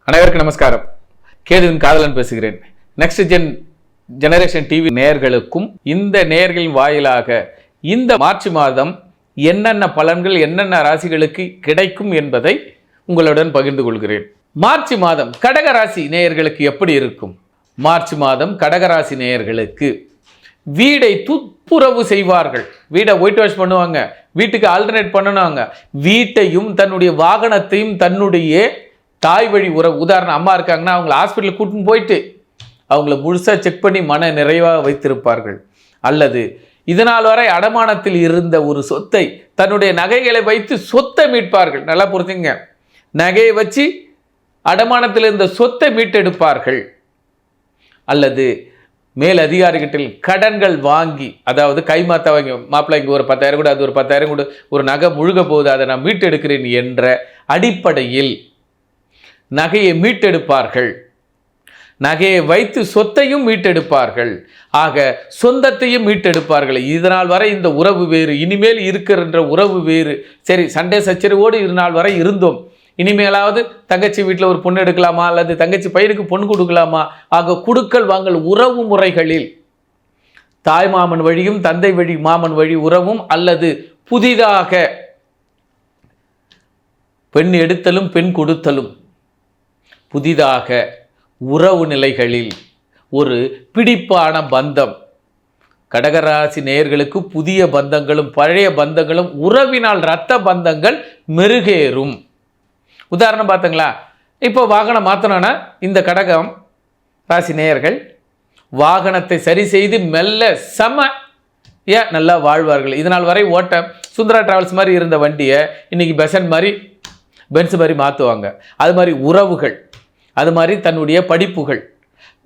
அனைவருக்கும் நமஸ்காரம். கேதுவின் காதலன் பேசுகிறேன். நெக்ஸ்ட் ஜெனரேஷன் டிவி நேயர்களுக்கும் இந்த நேயர்களின் வாயிலாக இந்த மார்ச் மாதம் என்னென்ன பலன்கள் என்னென்ன ராசிகளுக்கு கிடைக்கும் என்பதை உங்களுடன் பகிர்ந்து கொள்கிறேன். மார்ச் மாதம் கடகராசி நேயர்களுக்கு எப்படி இருக்கும்? மார்ச் மாதம் கடகராசி நேயர்களுக்கு வீடை துப்புரவு செய்வார்கள். வீடை ஒயிட் வாஷ் பண்ணுவாங்க, வீட்டுக்கு ஆல்டர்னேட் பண்ணுவாங்க. வீட்டையும் தன்னுடைய வாகனத்தையும் தன்னுடைய தாய் வழி உறவு, உதாரணம் அம்மா இருக்காங்கன்னா அவங்கள ஹாஸ்பிட்டலுக்கு கூட்டின்னு போயிட்டு அவங்கள முழுசாக செக் பண்ணி மன நிறைவாக வைத்திருப்பார்கள். அல்லது இதனால் வரை அடமானத்தில் இருந்த ஒரு சொத்தை தன்னுடைய நகைகளை வைத்து சொத்தை மீட்பார்கள். நல்லா புரிஞ்சுங்க, நகையை வச்சு அடமானத்தில் இருந்த சொத்தை மீட்டெடுப்பார்கள். அல்லது மேல் அதிகாரிகிட்ட கடன்கள் வாங்கி, அதாவது கைமாத்த வாங்கி, மாப்பிள்ளை இங்கே ஒரு 10,000 கூட, அது ஒரு 10,000 கூட, ஒரு நகை முழுக போகுது, அதை நான் மீட்டெடுக்கிறேன் என்ற அடிப்படையில் நகையை மீட்டெடுப்பார்கள். நகையை வைத்து சொத்தையும் மீட்டெடுப்பார்கள். ஆக சொந்தத்தையும் மீட்டெடுப்பார்கள். இதனால் வரை இந்த உறவு வேறு, இனிமேல் இருக்கிற உறவு வேறு. சரி, சண்டை சச்சரவோடு இருநாள் வரை இருந்தோம், இனிமேலாவது தங்கச்சி வீட்டில் ஒரு பொண்ணு எடுக்கலாமா, அல்லது தங்கச்சி பையனுக்கு பொண்ணு கொடுக்கலாமா? ஆக குடுக்கல் வாங்கல் உறவு முறைகளில் தாய் மாமன் வழியும் தந்தை வழி மாமன் வழி உறவும், அல்லது புதிதாக பெண் எடுத்தலும் பெண் கொடுத்தலும், புதிதாக உறவு நிலைகளில் ஒரு பிடிப்பான பந்தம். கடகராசி நேயர்களுக்கு புதிய பந்தங்களும் பழைய பந்தங்களும் உறவினால் இரத்த பந்தங்கள் மெருகேறும். உதாரணம் பார்த்தங்களா, இப்போ வாகனம் மாற்றணும்னா இந்த கடகம் ராசி நேயர்கள் வாகனத்தை சரி செய்து மெல்ல நல்லா வாழ்வார்கள். இதனால் வரை ஓட்ட சுந்தரா டிராவல்ஸ் மாதிரி இருந்த வண்டியை இன்னைக்கு பென்ஸ் மாதிரி மாற்றுவாங்க. அது மாதிரி உறவுகள், அது மாதிரி தன்னுடைய படிப்புகள்.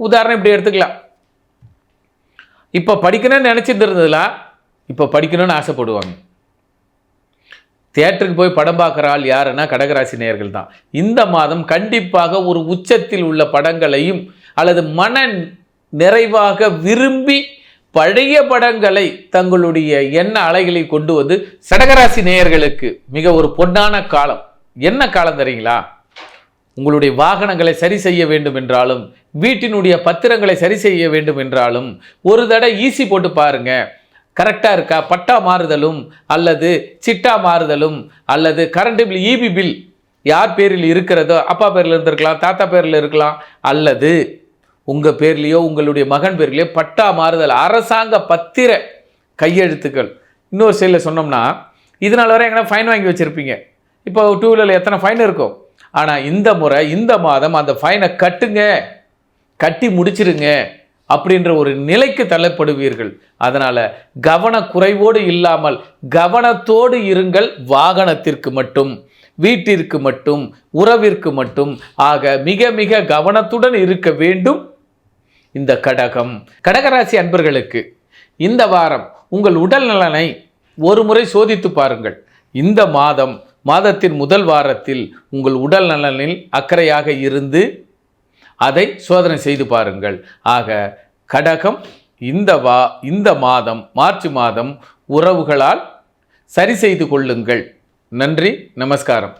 உதாரணம் இப்படி எடுத்துக்கலாம். இப்போ படிக்கணும்னு நினச்சிட்டு இருந்ததுலாம் இப்போ படிக்கணும்னு ஆசைப்படுவாங்க. தியேட்டருக்கு போய் படம் பார்க்குற ஆள் யாருன்னா கடகராசி நேயர்கள் தான். இந்த மாதம் கண்டிப்பாக ஒரு உச்சத்தில் உள்ள படங்களையும் அல்லது மன நிறைவாக விரும்பி பழைய படங்களை தங்களுடைய எண்ண அலைகளை கொண்டு வந்து கடகராசி நேயர்களுக்கு மிக ஒரு பொன்னான காலம். என்ன காலம் தெரியுங்களா? உங்களுடைய வாகனங்களை சரி செய்ய வேண்டும் என்றாலும், வீட்டினுடைய பத்திரங்களை சரி செய்ய வேண்டும் என்றாலும் ஒரு தடவை ஈசி போட்டு பாருங்க, கரெக்டாக இருக்கா? பட்டா மாறுதலும் அல்லது சிட்டா மாறுதலும் அல்லது கரண்ட் பில், இபி பில் யார் பேரில் இருக்கிறதோ, அப்பா பேரில் இருந்திருக்கலாம், தாத்தா பேரில் இருக்கலாம், அல்லது உங்கள் பேர்லேயோ உங்களுடைய மகன் பேர்லேயோ பட்டா மாறுதல், அரசாங்க பத்திர கையெழுத்துக்கள். இன்னொரு சைடில் சொன்னோம்னா, இதனால் வரை எங்கன்னா ஃபைன் வாங்கி வச்சுருப்பீங்க. இப்போ 2 வீலரில் எத்தனை ஃபைன் இருக்கும்? ஆனால் இந்த முறை இந்த மாதம் அந்த ஃபைனை கட்டி முடிச்சிருங்க அப்படின்ற ஒரு நிலைக்கு தள்ளப்படுவீர்கள். அதனால் கவனக்குறைவோடு இல்லாமல் கவனத்தோடு இருங்கள். வாகனத்திற்கு மட்டும், வீட்டிற்கு மட்டும், உறவிற்கு மட்டும். ஆக மிக மிக கவனத்துடன் இருக்க வேண்டும் இந்த கடகராசி அன்பர்களுக்கு. இந்த வாரம் உங்கள் உடல் நலனை ஒரு முறை சோதித்து பாருங்கள். இந்த மாதத்தின் முதல் வாரத்தில் உங்கள் உடல் நலனில் அக்கறையாக இருந்து அதை சோதனை செய்து பாருங்கள். ஆக கடகம் இந்த மாதம் மார்ச் மாதம் உறவுகளால் சரி செய்து கொள்ளுங்கள். நன்றி, நமஸ்காரம்.